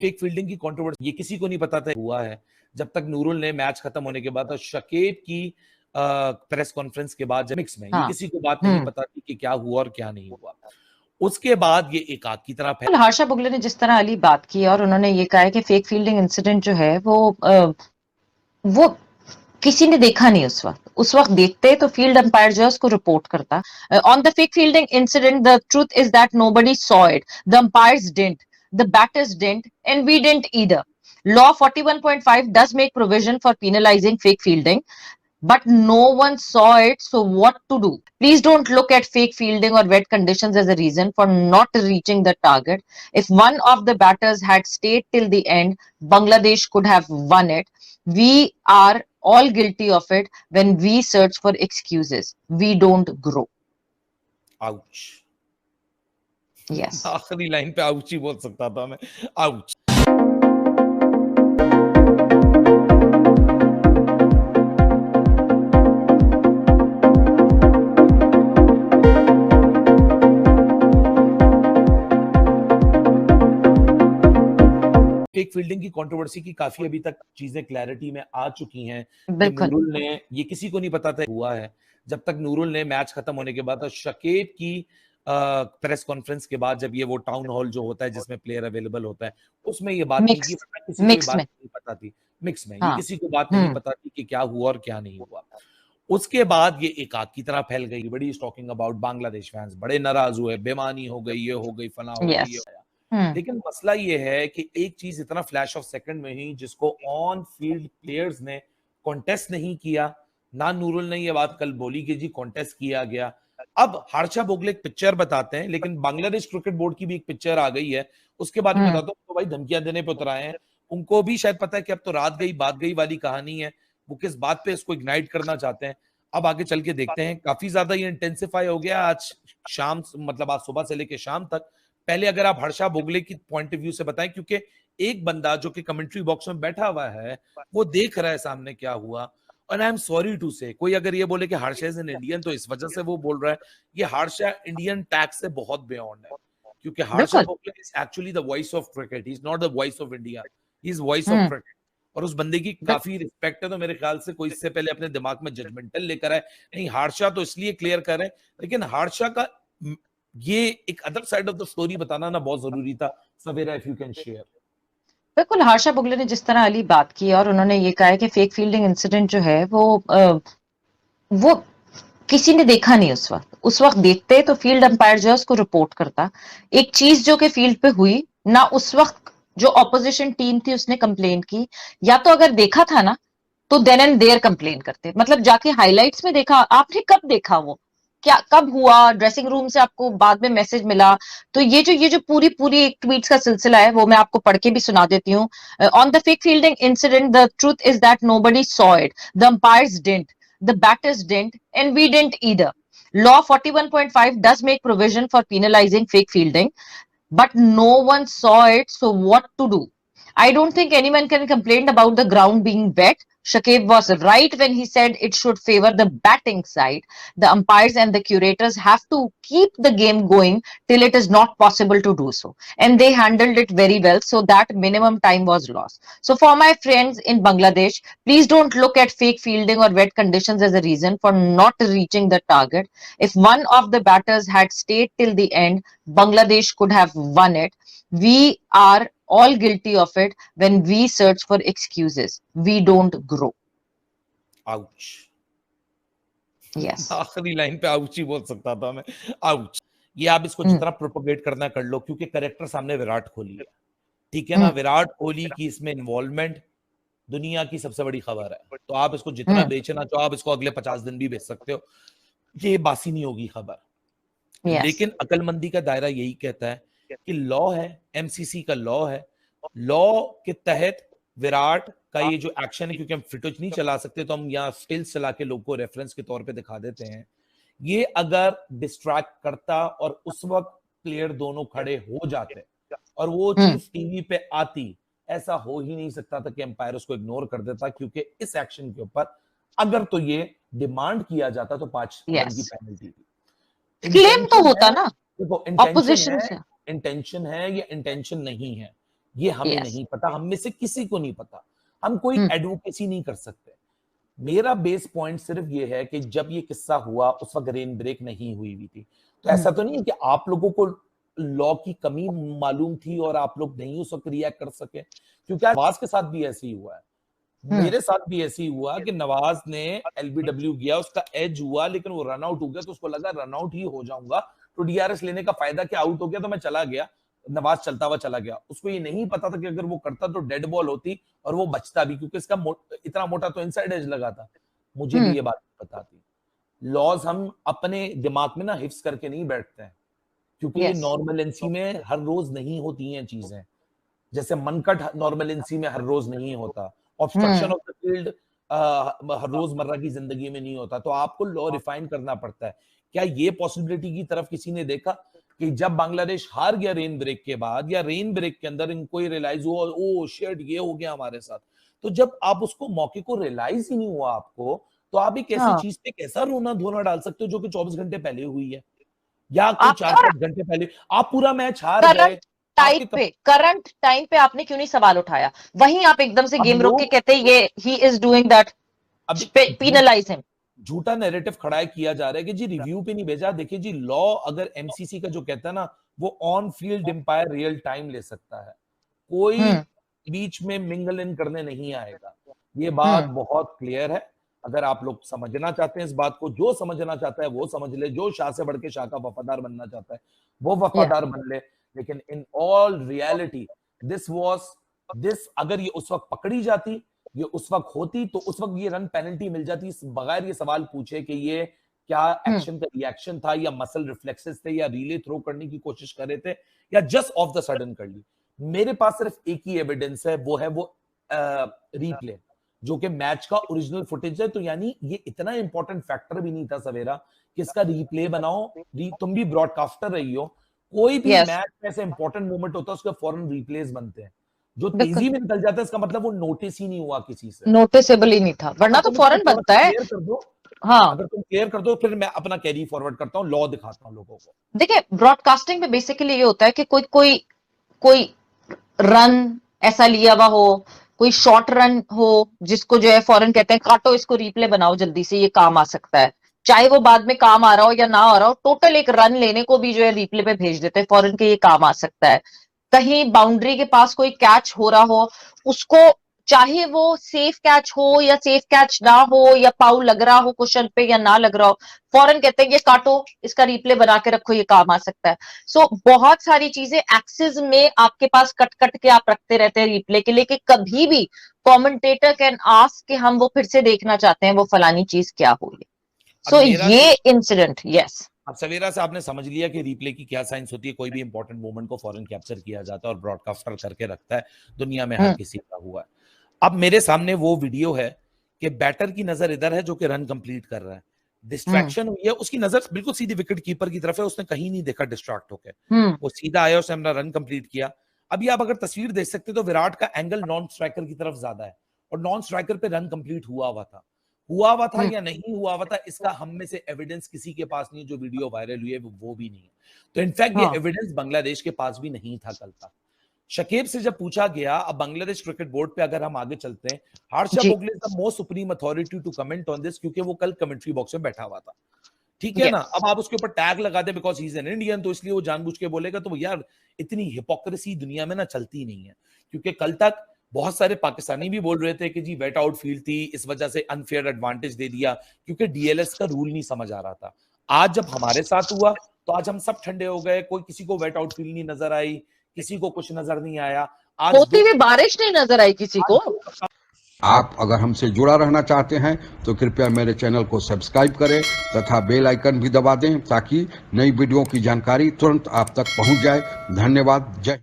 Fake fielding की controversy ये किसी को नहीं पता था हुआ है जब तक नूरुल ने मैच खत्म होने के बाद और शकीब की प्रेस कॉन्फ्रेंस के बाद मिक्स में ये किसी को बात नहीं पता थी कि क्या हुआ और क्या नहीं हुआ। उसके बाद ये एक आग की तरह फैल। हर्षा बुगले ने जिस तरह अली बात की और उन्होंने ये कहा है कि फेक फील्डिंग इंसिडेंट जो है वो किसी ने देखा नहीं उस वक्त देखते तो फील्ड अंपायर जो है उसको रिपोर्ट करता। On the fake fielding incident the truth is that nobody saw it, the umpires didn't, the batters didn't and we didn't either. Law 41.5 does make provision for penalizing fake fielding, but no one saw it, so what to do? Please don't look at fake fielding or wet conditions as a reason for not reaching the target. If one of the batters had stayed till the end, Bangladesh could have won it. We are all guilty of it when we search for excuses. We don't grow. Ouch. Yes. आखिरी line पे ouch ही बोल सकता था मैं। Ouch. Fake fielding की controversy की काफी अभी तक चीजें क्लैरिटी में आ चुकी हैं कि नूरुल ने ये किसी को नहीं पता था हुआ है जब तक नूरुल ने मैच खत्म होने के बाद और शकीब की प्रेस कॉन्फ्रेंस के बाद जब ये वो टाउन हॉल जो होता है जिसमें प्लेयर अवेलेबल होता है उसमें ये बात नहीं की, किसी को बात नहीं पता थी मिक्स में ये किसी को बात नहीं पता थी कि क्या हुआ और क्या नहीं हुआ। उसके बाद ये एक आग की तरह फैल गई। बड़ी टॉकिंग अबाउट बांग्लादेश फैंस बड़े नाराज हुए, बेमानी हो गई, ये हो गई, फला हो गई, ये लेकिन मसला ये है कि एक चीज इतना फ्लैश ऑफ सेकंड में ही जिसको ऑन फील्ड प्लेयर्स ने कॉन्टेस्ट नहीं किया, ना नूरुल ने ये बात कल बोली कि जी कॉन्टेस्ट किया गया। अब हर्षा बोगले एक पिक्चर बताते हैं, लेकिन बांग्लादेश क्रिकेट बोर्ड की भी एक पिक्चर आ गई है, उसके बारे में बताता हूँ। तो भाई धमकियां देने पे उतर आए हैं, उनको भी शायद पता है कि अब तो रात गई बात गई वाली कहानी है, वो किस बात पे इसको इग्नाइट करना चाहते हैं। अब आगे चल के देखते हैं, काफी ज्यादा ये इंटेंसिफाई हो गया आज शाम, मतलब आज सुबह से लेकर शाम तक। पहले अगर आप हर्षा बोगले की पॉइंट ऑफ व्यू से बताएं, क्योंकि एक बंदा जो कि कमेंट्री बॉक्स में बैठा हुआ है वो देख रहा है सामने क्या हुआ। और आई एम सॉरी टू से, कोई अगर ये बोले कि हर्षा इज एन इंडियन तो इस वजह से वो बोल रहा है, ये हर्षा इंडियन टैग से बहुत बियॉन्ड है, क्योंकि Harsha Bogle is actually the voice of cricket, he is not the voice of India, he is voice of cricket. और उस बंदे की काफी रिस्पेक्ट है, तो मेरे ख्याल से कोई इससे पहले अपने दिमाग में जजमेंटल लेकर आए नहीं। हर्षा तो इसलिए क्लियर कर रहे हैं, लेकिन हर्षा का ये एक other side of the story बताना ना बहुत जरूरी था। सवेरा इफ यू कैन शेयर। बिल्कुल, हर्षा बुगले ने जिस तरह अली बात की और उन्होंने ये कहा है कि फेक फील्डिंग इंसिडेंट जो है वो किसी ने देखा नहीं उस वक्त देखते तो फील्ड अंपायर जो है उसको रिपोर्ट करता। एक चीज जो कि फील्ड पे हुई ना, उस वक्त जो ऑपोजिशन टीम थी उसने कंप्लेन की, या तो अगर देखा था ना तो देन एंड देयर कंप्लेन करते, मतलब जाके हाइलाइट्स में देखा। आपने कब देखा, वो क्या कब हुआ, ड्रेसिंग रूम से आपको बाद में मैसेज मिला? तो ये जो पूरी पूरी एक ट्वीट्स का सिलसिला है वो मैं आपको पढ़ के भी सुना देती हूँ। On the fake fielding incident the truth is that nobody saw it, the umpires didn't, the batters didn't, and we didn't either. Law 41.5 does make provision for penalizing fake fielding, but no one saw it, so what to do? I don't think anyone can complain about the ground being wet. Shakib was right when he said it should favor the batting side. The umpires and the curators have to keep the game going till it is not possible to do so. And they handled it very well, so that minimum time was lost. So for my friends in Bangladesh, please don't look at fake fielding or wet conditions as a reason for not reaching the target. If one of the batters had stayed till the end, Bangladesh could have won it. We are all guilty of it when we search for excuses. We don't grow. Ouch. Yes. आखिरी line पे ouch ही बोल सकता था मैं। Ouch. ये आप इसको जितना प्रोपोगेट करना कर लो, क्योंकि करेक्टर सामने विराट कोहली है, ठीक है ना। विराट कोहली की इसमें इन्वॉल्वमेंट दुनिया की सबसे बड़ी खबर है, तो आप इसको जितना बेचना चाहो, आप इसको अगले 50 दिन भी बेच सकते हो, ये बासी नहीं होगी खबर। लेकिन अकलमंदी का दायरा यही कहता है कि लॉ है, एमसीसी का लॉ है, लॉ के तहत विराट का ये जो एक्शन है, क्योंकि हम फुटेज नहीं चला सकते तो हम यहाँ स्टिल्स चला के लोगों को रेफरेंस के तौर पे दिखा देते हैं। ये अगर डिस्ट्रैक्ट करता और उस वक्त प्लेयर दोनों खड़े हो जाते और वो चीज टीवी पे आती, ऐसा हो ही नहीं सकता था कि एम्पायर उसको इग्नोर कर देता, क्योंकि इस एक्शन के ऊपर अगर तो ये डिमांड किया जाता तो 5 रन की पेनल्टी थी। क्लेम तो होता ना, देखो इंटेंशन है या इंटेंशन नहीं है, ये हमें Yes. नहीं पता, हम में से किसी को नहीं पता, हम कोई एडवोकेसी नहीं कर सकते। मेरा बेस पॉइंट सिर्फ ये है कि जब ये किस्सा हुआ उस वक्त रेन ब्रेक नहीं हुई थी, तो ऐसा तो नहीं है कि आप लोगों को लॉ की कमी मालूम थी और आप लोग नहीं उस वक्त रिएक्ट कर सके, क्योंकि नवाज के साथ भी ऐसे ही हुआ है, मेरे साथ भी ऐसे ही हुआ कि नवाज ने एलबीडब्ल्यू गया, उसका एज हुआ लेकिन वो रन आउट हो गया, तो उसको लगा रन आउट ही हो जाऊंगा, तो डीआरएस लेने का फायदा क्या, आउट हो गया तो मैं चला गया, नवाज चलता हुआ चला गया। उसको ये नहीं पता था कि अगर वो करता तो डेड बॉल होती और वो बचता भी, क्योंकि इसका इतना मोटा तो इनसाइड एज लगा था। मुझे भी ये बात पता थी। लॉज हम अपने दिमाग में ना हिफ्स करके नहीं बैठते हैं, क्योंकि ये नॉर्मलेंसी में हर रोज नहीं होती हैं चीजें, जैसे मनकट नॉर्मलेंसी में हर रोज नहीं होता, ऑब्स्ट्रक्शन ऑफ द फील्ड हर रोजमर्रा की जिंदगी में नहीं होता, तो आपको लॉ रिफाइन करना पड़ता है। क्या ये पॉसिबिलिटी की तरफ किसी ने देखा कि जब बांग्लादेश हार गया रेन ब्रेक के बाद, या रेन ब्रेक के अंदर इनको रियलाइज हुआ ओ शिट ये हो गया हमारे साथ, तो जब आप उसको मौके को रियलाइज ही नहीं हुआ आपको, तो आप एक ऐसी चीज पे कैसा रोना धोना डाल सकते हो जो कि 24 घंटे पहले हुई है, या कोई 4-5 घंटे पहले। आप पूरा मैच हार गए, करंट टाइम पे आपने क्यों नहीं सवाल उठाया? वहीं आप एकदम से गेम रोक के कहते हैं ये he is doing that, penalise him. झूठा नैरेटिव खड़ा किया जा रहा है कि जी रिव्यू पे नहीं भेजा। देखिए जी, लॉ अगर एमसीसी का जो कहता है ना, वो on field umpire real time ले सकता है, कोई बीच में मिंगल इन करने नहीं आएगा। ये बात बहुत क्लियर है। अगर आप लोग समझना चाहते हैं इस बात को, जो समझना चाहता है वो समझ ले, जो शाह से बढ़ के शाह का वफादार बनना चाहता है वो वफादार बन ले, लेकिन इन ऑल रियलिटी दिस अगर ये उस वक्त पकड़ी जाती, ये उस वक्त होती, तो उस वक्त ये रन पेनल्टी मिल जाती बगैर ये सवाल पूछे कि ये क्या एक्शन का रिएक्शन था, या मसल रिफ्लेक्सेस थे, या रिले थ्रो करने की कोशिश कर रहे थे, या जस्ट ऑफ द सडन कर ली। मेरे पास सिर्फ एक ही एविडेंस है, वो है वो रिप्ले, जो कि मैच का ओरिजिनल फुटेज है। तो यानी ये इतना इंपॉर्टेंट फैक्टर भी नहीं था सवेरा कि इसका रिप्ले बनाओ। तुम भी ब्रॉडकास्टर रही हो, कोई भी मैच में ऐसे इंपॉर्टेंट मोमेंट होता है उसके फौरन रिप्लेस बनते हैं, जो तेजी में निकल जाता है, इसका मतलब वो नोटिस ही नहीं हुआ किसी से, नोटिसेबल ही नहीं था, वरना तो फौरन बनता है। कर दो, हाँ, अगर तुम क्लियर कर दो फिर मैं अपना कैरी फॉरवर्ड करता हूँ, लॉ दिखाता हूँ लोगों को। देखिए, ब्रॉडकास्टिंग में बेसिकली ये होता है कि कोई रन ऐसा लिया हुआ हो, कोई शॉर्ट रन हो जिसको जो है फौरन कहते हैं काटो इसको, रिप्ले बनाओ जल्दी से, ये काम आ सकता है। चाहे वो बाद में काम आ रहा हो या ना आ रहा हो, टोटल एक रन लेने को भी जो है रिप्ले पे भेज देते हैं फौरन के, ये काम आ सकता है। कहीं बाउंड्री के पास कोई कैच हो रहा हो, उसको चाहे वो सेफ कैच हो या सेफ कैच ना हो, या पाउल लग रहा हो क्वेश्चन पे या ना लग रहा हो, फौरन कहते हैं ये काटो, इसका रिप्ले बना के रखो, ये काम आ सकता है। सो बहुत सारी चीजें एक्सिस में आपके पास कट कट के आप रखते रहते हैं रिप्ले के लिए, कि कभी भी कमेंटेटर कैन आस्क कि हम वो फिर से देखना चाहते हैं वो फलानी चीज क्या हुई। सो ये इंसिडेंट, यस, अब सवेरा से आपने समझ लिया कि रिप्ले की क्या साइंस होती है। कोई भी इंपॉर्टेंट मोमेंट को फौरन कैप्चर किया जाता है और ब्रॉडकास्टर करके रखता है, दुनिया में हर किसी का हुआ है। अब मेरे सामने वो वीडियो है कि बैटर की नजर इधर है जो कि रन कंप्लीट कर रहा है, डिस्ट्रैक्शन हुई है, उसकी नजर बिल्कुल सीधी विकेट कीपर की तरफ है, उसने कहीं नहीं देखा डिस्ट्रैक्ट होकर, वो सीधा आया, उसने अपना रन कंप्लीट किया। अभी आप अगर तस्वीर देख सकते तो विराट का एंगल नॉन स्ट्राइकर की तरफ ज्यादा है, और नॉन स्ट्राइकर पे रन कंप्लीट हुआ हुआ था या नहीं हुआ था, इसका हम में से एविडेंस किसी के पास नहीं है। जो वीडियो वायरल हुई है वो भी नहीं है, तो इनफैक्ट ये एविडेंस बांग्लादेश के पास भी नहीं था कल तक। शकीब से जब पूछा गया, अब बांग्लादेश क्रिकेट बोर्ड पे अगर हम आगे चलते हैं, Harsha Bhogle the most supreme authority to comment on this, क्योंकि वो कल कमेंट्री बॉक्स में बैठा हुआ था, ठीक है ना। अब आप उसके ऊपर टैग लगा दे because he is an Indian, तो इसलिए वो जानबूझ के बोलेगा, तो यार इतनी हिपोक्रेसी दुनिया में ना चलती नहीं है। क्योंकि कल तक बहुत सारे पाकिस्तानी भी बोल रहे थे कि जी वेट आउट फील्ड थी, इस वजह से अनफेयर एडवांटेज दे दिया, क्योंकि डीएलएस का रूल नहीं समझ आ रहा था। आज जब हमारे साथ हुआ तो आज हम सब ठंडे हो गए, कोई किसी को वेट आउट फील्ड नहीं नजर आई, किसी को कुछ नजर नहीं आया, आज होती हुई बारिश नहीं नजर आई किसी को। आप अगर हमसे जुड़ा रहना चाहते हैं तो कृपया मेरे चैनल को सब्सक्राइब करें तथा बेल आइकन भी दबा दें, ताकि नई वीडियो की जानकारी तुरंत आप तक पहुंच जाए। धन्यवाद। जय